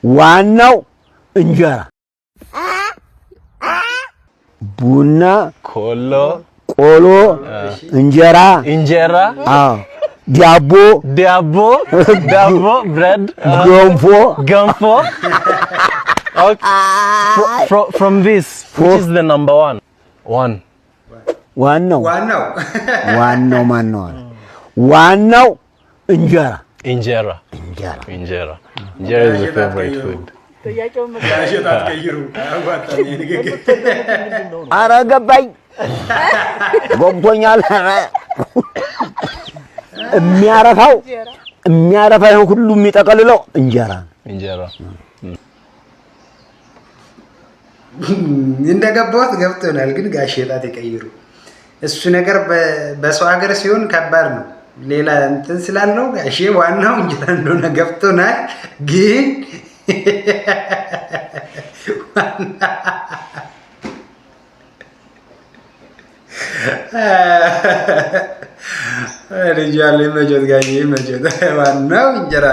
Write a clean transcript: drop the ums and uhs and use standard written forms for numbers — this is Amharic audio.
ዋናው እንጀራ ቡና ቆሎ እንጀራ አዎ ዳቦ bread ገንፎ from this which is the number one ዋናው ማነው ዋናው እንጀራ is the favorite food አረገባኝ ጎብቶኛል የሚያረፋው ሁሉ የሚጠቀልለው እንጀራ እንደገባሁት ገብቶናል ግን ጋሼ ጣት ይቀይሩ እሱ ነገር በሰው ሀገር ሲሆን ከባድ ነው ሌላ እንትን ስላለው ጋሼ ዋናው እንጀራ እንደሆነ ገብቶናል ግን ረጃሌ መጆት ጋሼ መጆት ዋናው እንጀራ